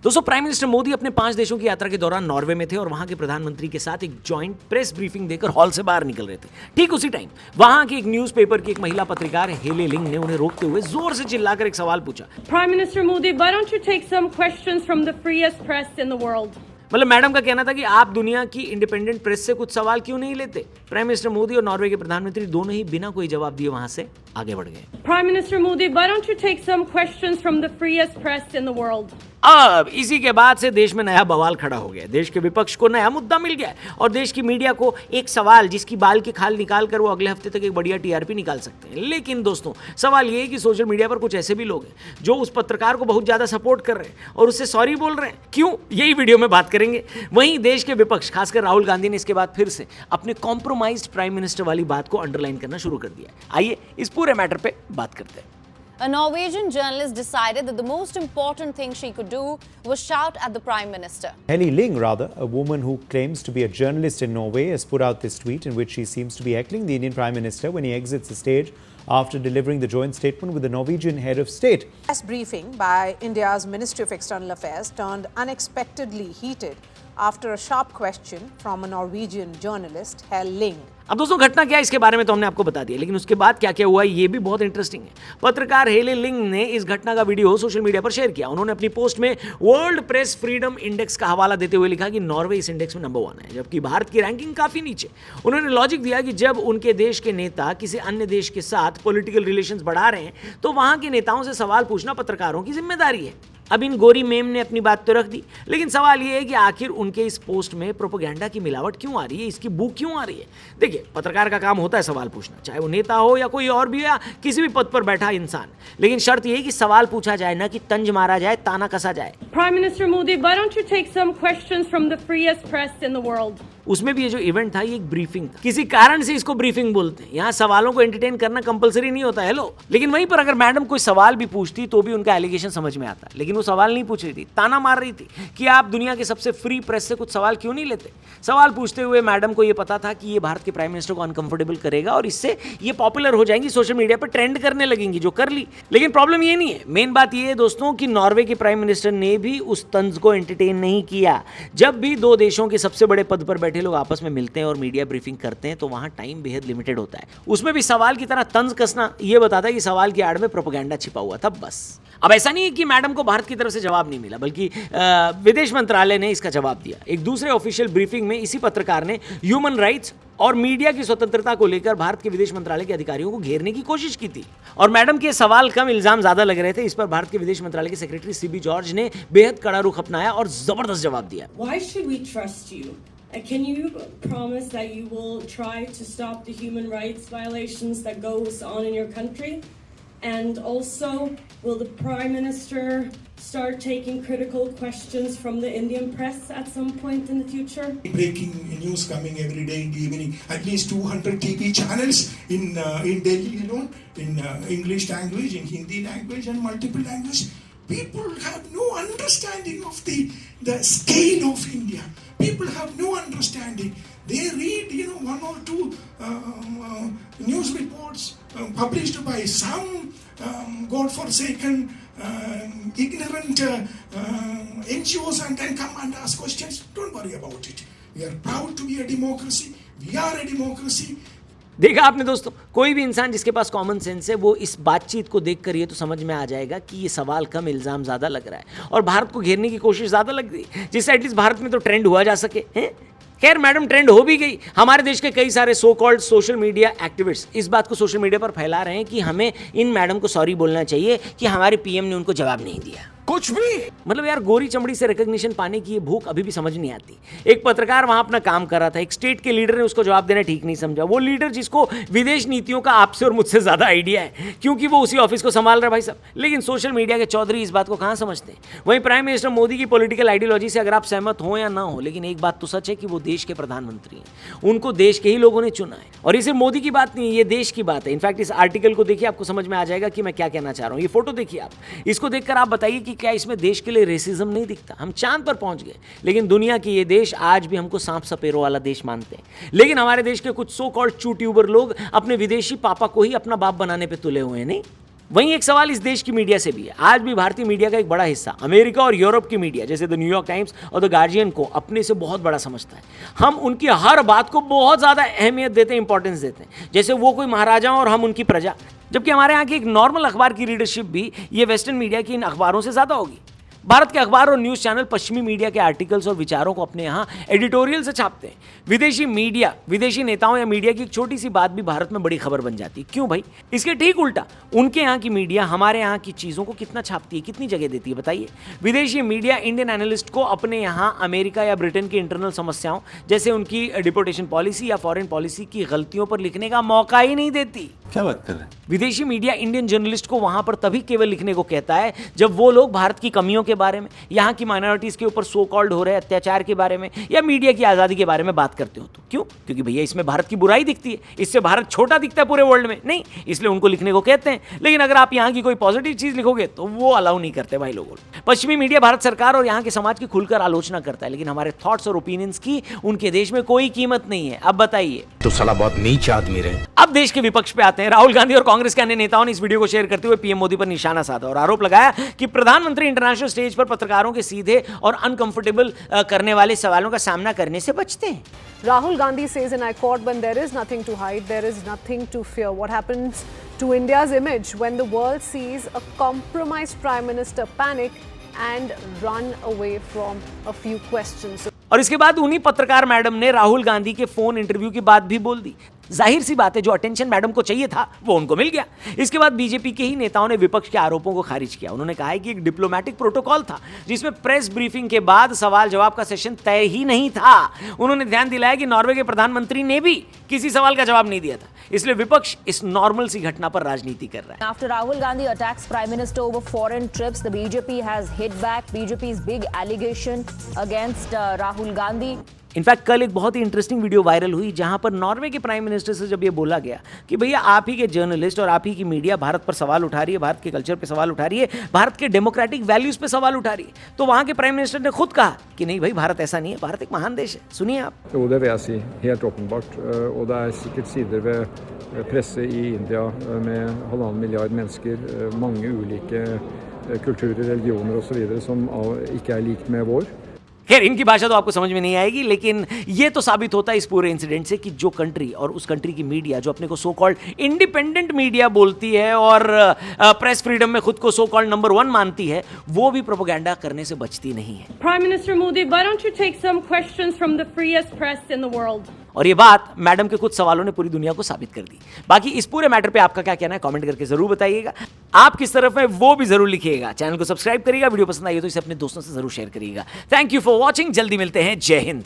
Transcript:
दोस्तों, prime minister Modi अपने 5 देशों की यात्रा के दौरान नॉर्वे में थे और वहां के प्रधानमंत्री के साथ एक जॉइंट प्रेस ब्रीफिंग देकर हॉल से बाहर निकल रहे थे। ठीक उसी टाइम वहां की एक न्यूज़पेपर की एक महिला पत्रकार हेले लिंग ने उन्हें रोकते हुए जोर से चिल्लाकर एक सवाल पूछा। Prime Minister Modi, why don't you take some questions from the freest press in the world? मतलब मैडम का कहना था कि आप दुनिया की इंडिपेंडेंट प्रेस से कुछ सवाल क्यों नहीं लेते। प्राइम मिनिस्टर मोदी और नॉर्वे के प्रधानमंत्री दोनों ही बिना कोई जवाब दिए वहां से आगे बढ़ गए। Prime Minister Modi, why don't you take some questions from the freest press in the world? अब इसी के बाद से देश में नया बवाल खड़ा हो गया। देश के विपक्ष को नया मुद्दा मिल गया और देश की मीडिया को एक सवाल जिसकी बाल की खाल निकाल कर वो अगले हफ्ते तक एक बढ़िया टीआरपी निकाल सकते हैं। लेकिन दोस्तों, सवाल ये है कि सोशल मीडिया पर कुछ ऐसे भी लोग हैं जो उस पत्रकार को बहुत ज्यादा सपोर्ट कर रहे हैं और उससे सॉरी बोल रहे हैं। क्यों, यही वीडियो में बात करेंगे। वहीं देश के विपक्ष खासकर राहुल गांधी ने इसके बाद फिर से अपने कॉम्प्रोमाइज्ड प्राइम मिनिस्टर वाली बात को अंडरलाइन करना शुरू कर दिया है। आइए इस पूरे मैटर पे बात करते हैं। A Norwegian journalist decided that the most important thing she could do was shout at the Prime Minister. Helle Ling, rather, a woman who claims to be a journalist in Norway, has put out this tweet in which she seems to be heckling the Indian Prime Minister when he exits the stage after delivering the joint statement with the Norwegian head of state. Press briefing by India's Ministry of External Affairs turned unexpectedly heated after a sharp question from a Norwegian journalist, Helle Ling. अब दोस्तों, घटना क्या है इसके बारे में तो हमने आपको बता दिया, लेकिन उसके बाद क्या क्या हुआ ये भी बहुत इंटरेस्टिंग है। पत्रकार हेले लिंग ने इस घटना का वीडियो सोशल मीडिया पर शेयर किया। उन्होंने अपनी पोस्ट में वर्ल्ड प्रेस फ्रीडम इंडेक्स का हवाला देते हुए लिखा कि नॉर्वे इस इंडेक्स में नंबर 1 है, जबकि भारत की रैंकिंग काफी नीचे। उन्होंने लॉजिक दिया कि जब उनके देश के नेता किसी अन्य देश के साथ पॉलिटिकल रिलेशंस बढ़ा रहे हैं तो वहां के नेताओं से सवाल पूछना पत्रकारों की जिम्मेदारी है। अब इन गोरी मेम ने अपनी बात तो रख दी, लेकिन सवाल यह है कि आखिर उनके इस पोस्ट में प्रोपेगेंडा की मिलावट क्यों आ रही है, इसकी बू क्यों आ रही है। देखिए, पत्रकार का काम होता है सवाल पूछना, चाहे वो नेता हो या कोई और भी हो या किसी भी पद पर बैठा इंसान, लेकिन शर्त यह है कि सवाल पूछा जाए, ना कि तंज मारा जाए, ताना कसा जाए। Prime Minister Modi, why don't you take some questions from the freest press in the world? उसमें भी ये जो इवेंट था ये एक ब्रीफिंग था, किसी कारण से इसको ब्रीफिंग बोलते हैं। यहाँ सवालों को एंटरटेन करना कंपलसरी नहीं होता, हेलो। लेकिन वहीं पर अगर मैडम कोई सवाल भी पूछती तो भी उनका एलिगेशन समझ में आता, लेकिन वो सवाल नहीं पूछ रही थी, ताना मार रही थी कि आप दुनिया के सबसे फ्री प्रेस से कुछ सवाल क्यों नहीं लेते। सवाल पूछते हुए मैडम को ये पता था कि ये भारत के प्राइम मिनिस्टर को अनकंफर्टेबल करेगा और इससे ये पॉपुलर हो जाएंगी, सोशल मीडिया पर ट्रेंड करने लगेंगी, जो कर ली। लेकिन प्रॉब्लम ये नहीं है, मेन बात ये है दोस्तों कि नॉर्वे के प्राइम मिनिस्टर ने भी उस तंज को एंटरटेन नहीं किया। जब भी दो देशों के सबसे बड़े पद पर बैठे लोग आपस में मिलते हैं और मीडिया ब्रीफिंग करते हैं तो वहां टाइम बेहद लिमिटेड होता है। उसमें भी सवाल की तरह तंज कसना ये बताता है कि सवाल की आड़ में प्रोपेगेंडा छिपा हुआ था, बस। अब ऐसा नहीं है कि मैडम को भारत की तरफ से जवाब नहीं मिला, बल्कि विदेश मंत्रालय ने इसका जवाब दिया। एक दूसरे ऑफिशियल ब्रीफिंग में इसी पत्रकार ने ह्यूमन राइट्स और मीडिया की स्वतंत्रता को लेकर भारत के विदेश मंत्रालय के अधिकारियों को घेरने की कोशिश की थी और मैडम के सवाल कम, इल्जाम ज्यादा लग रहे थे। इस पर भारत के विदेश मंत्रालय के सेक्रेटरी सीबी जॉर्ज ने बेहद कड़ा रुख अपनाया और जबरदस्त जवाब दिया। Why should we trust you? Can you promise that you will try to stop the human rights violations that goes on in your country? And also, will the Prime Minister start taking critical questions from the Indian press at some point in the future? Breaking news coming every day in the evening. At least 200 TV channels in Delhi alone, in English language, in Hindi language, and multiple languages. People have no understanding of the scale of India. People have no understanding. They read, one or two news reports published by some godforsaken, ignorant NGOs and then come and ask questions. Don't worry about it. We are proud to be a democracy. We are a democracy. देखा आपने दोस्तों, कोई भी इंसान जिसके पास common sense है वो इस बातचीत को देखकर ये तो समझ में आ जाएगा कि ये सवाल कम, इल्जाम ज़्यादा लग रहा है और भारत को घेरने की कोशिश ज़्यादा लग रही है, जिससे एटलीस्ट भारत में तो ट्रेंड हुआ जा सके हैं। खैर, मैडम ट्रेंड हो भी गई। हमारे देश के कई सारे so called social media activist इस बात को सोशल मीडिया पर फैला रहे हैं कि हमें इन मैडम को सॉरी बोलना चाहिए कि हमारे पीएम ने उनको जवाब नहीं दिया। कुछ भी मतलब यार, गोरी चमड़ी से रिकॉग्निशन पाने की ये भूख अभी भी समझ नहीं आती। एक पत्रकार वहां अपना काम कर रहा था, एक स्टेट के लीडर ने उसको जवाब देना ठीक नहीं समझा। वो लीडर जिसको विदेश नीतियों का आपसे और मुझसे ज्यादा आइडिया है, क्योंकि वो उसी ऑफिस को संभाल रहा है भाई साहब। लेकिन सोशल मीडिया के चौधरी इस बात को कहां समझते हैं। वहीं प्राइम मिनिस्टर मोदी की पॉलिटिकल आइडियोलॉजी से अगर आप सहमत हो या ना हो, लेकिन एक बात तो सच है कि वो देश के प्रधानमंत्री हैं, उनको देश के ही लोगों ने चुना है। और इसे मोदी की बात नहीं है, ये देश की बात है। इनफैक्ट इस आर्टिकल को देखिए, आपको समझ में आ जाएगा कि मैं क्या कहना चाह रहा हूं। ये फोटो देखिए आप, इसको देखकर आप बताइए कि क्या इसमें देश के लिए रेसिज्म नहीं दिखता। हम चांद पर पहुंच गए, लेकिन दुनिया के ये देश आज भी हमको सांप सपेरों वाला देश मानते हैं। लेकिन हमारे देश के कुछ सो कॉल्ड यूट्यूबर लोग अपने विदेशी पापा को ही अपना बाप बनाने पे तुले हुए हैं। नहीं, वहीं एक सवाल इस देश की मीडिया से भी है। आज भी भारतीय मीडिया का एक बड़ा हिस्सा अमेरिका और यूरोप की मीडिया जैसे द न्यूयॉर्क टाइम्स और द गार्जियन को अपने से बहुत बड़ा समझता है। हम उनकी हर बात को बहुत ज़्यादा अहमियत देते हैं, इंपॉर्टेंस देते हैं, जैसे वो कोई महाराजा और हम उनकी प्रजा। जबकि हमारे यहाँ की एक नॉर्मल अखबार की रीडरशिप भी ये वेस्टर्न मीडिया की इन अखबारों से ज़्यादा होगी। भारत के अखबार और न्यूज़ चैनल पश्चिमी मीडिया के आर्टिकल्स और विचारों को अपने यहाँ एडिटोरियल से छापते हैं। विदेशी मीडिया, विदेशी नेताओं या मीडिया की एक छोटी सी बात भी भारत में बड़ी खबर बन जाती है। क्यों भाई? इसके ठीक उल्टा उनके यहाँ की मीडिया हमारे यहाँ की चीज़ों को कितना छापती है, कितनी जगह देती है बताइए। विदेशी मीडिया इंडियन एनालिस्ट को अपने यहाँ अमेरिका या ब्रिटेन की इंटरनल समस्याओं जैसे उनकी डिपोर्टेशन पॉलिसी या फॉरेन पॉलिसी की गलतियों पर लिखने का मौका ही नहीं देती। क्या बात कर रहे हैं? विदेशी मीडिया इंडियन जर्नलिस्ट को वहां पर तभी केवल लिखने को कहता है जब वो लोग भारत की कमियों के बारे में, यहाँ की माइनॉरिटीज के ऊपर सो कॉल्ड हो रहे अत्याचार के बारे में या मीडिया की आज़ादी के बारे में बात करते हो। तो क्यों? क्योंकि भैया इसमें भारत की बुराई दिखती है, इससे भारत छोटा दिखता है पूरे वर्ल्ड में, नहीं, इसलिए उनको लिखने को कहते हैं। लेकिन अगर आप यहाँ की कोई पॉजिटिव चीज़ लिखोगे तो वो अलाउ नहीं करते भाई लोगों। पश्चिमी मीडिया भारत सरकार और यहाँ के समाज की खुलकर आलोचना करता है, लेकिन हमारे थॉट्स और ओपिनियंस की उनके देश में कोई कीमत नहीं है। अब बताइए, तो साला बहुत नीच आदमी रहे। अब देश के विपक्ष पे आते हैं। राहुल गांधी और कांग्रेस के अन्य नेताओं ने इस वीडियो को शेयर करते हुए पीएम मोदी पर निशाना साधा और आरोप लगाया कि प्रधानमंत्री इंटरनेशनल स्टेज पर पत्रकारों के सीधे और अनकंफर्टेबल करने वाले सवालों का सामना करने से बचते हैं। Rahul Gandhi says, and I quote, "When there is nothing to hide, there is nothing to fear." What happens to India's image when the world sees a compromised prime minister panic and run away from a few questions? और इसके बाद उन्हीं पत्रकार madam ने राहुल गांधी के phone interview की बात भी बोल दी। जाहिर सी बात है, जो अटेंशन मैडम को चाहिए था वो उनको मिल गया। इसके बाद बीजेपी के ही नेताओं ने विपक्ष के आरोपों को खारिज किया। उन्होंने कहा है कि एक डिप्लोमेटिक प्रोटोकॉल था जिसमें प्रेस ब्रीफिंग के बाद सवाल जवाब का सेशन तय ही नहीं था। उन्होंने ध्यान दिलाया कि नॉर्वे के प्रधानमंत्री ने भी किसी सवाल का जवाब नहीं दिया था, इसलिए विपक्ष इस नॉर्मल सी घटना पर राजनीति कर रहा है। After Rahul Gandhi attacks Prime Minister over foreign trips, the BJP has hit back. BJP's big allegation against Rahul Gandhi. In fact कल एक बहुत ही इंटरेस्टिंग वीडियो वायरल हुई जहां पर नॉर्वे के प्राइम मिनिस्टर से जब ये बोला गया कि भैया आप ही के जर्नलिस्ट और आप ही की मीडिया भारत पर सवाल उठा रही है, भारत के कल्चर पे सवाल उठा रही है, भारत के डेमोक्रेटिक वैल्यूज पे सवाल उठा रही है, तो वहां के प्राइम मिनिस्टर ने खुद कहा कि नहीं भाई, भारत ऐसा नहीं है, भारत एक महान देश है। सुनिए आप। Jo, det vil jeg si, helt åpenbart. Og det er sikkert sider ved presse i India med 1,5 milliard mennesker, mange ulike kulturer, religioner osv. som ikke er lik med vår. खैर, इनकी भाषा तो आपको समझ में नहीं आएगी, लेकिन ये तो साबित होता है इस पूरे इंसिडेंट से कि जो कंट्री और उस कंट्री की मीडिया जो अपने को सो कॉल्ड इंडिपेंडेंट मीडिया बोलती है और प्रेस फ्रीडम में खुद को सो कॉल्ड नंबर 1 मानती है, वो भी प्रोपेगेंडा करने से बचती नहीं है। Prime Minister Modi, why don't you take some questions from the freest press in the world? और ये बात मैडम के कुछ सवालों ने पूरी दुनिया को साबित कर दी। बाकी इस पूरे मैटर पे आपका क्या कहना है कमेंट करके जरूर बताइएगा। आप किस तरफ है वो भी जरूर लिखिएगा। चैनल को सब्सक्राइब करिएगा, वीडियो पसंद आई हो तो इसे अपने दोस्तों से जरूर शेयर करिएगा। Thank you for watching. जल्दी मिलते हैं। जय हिंद।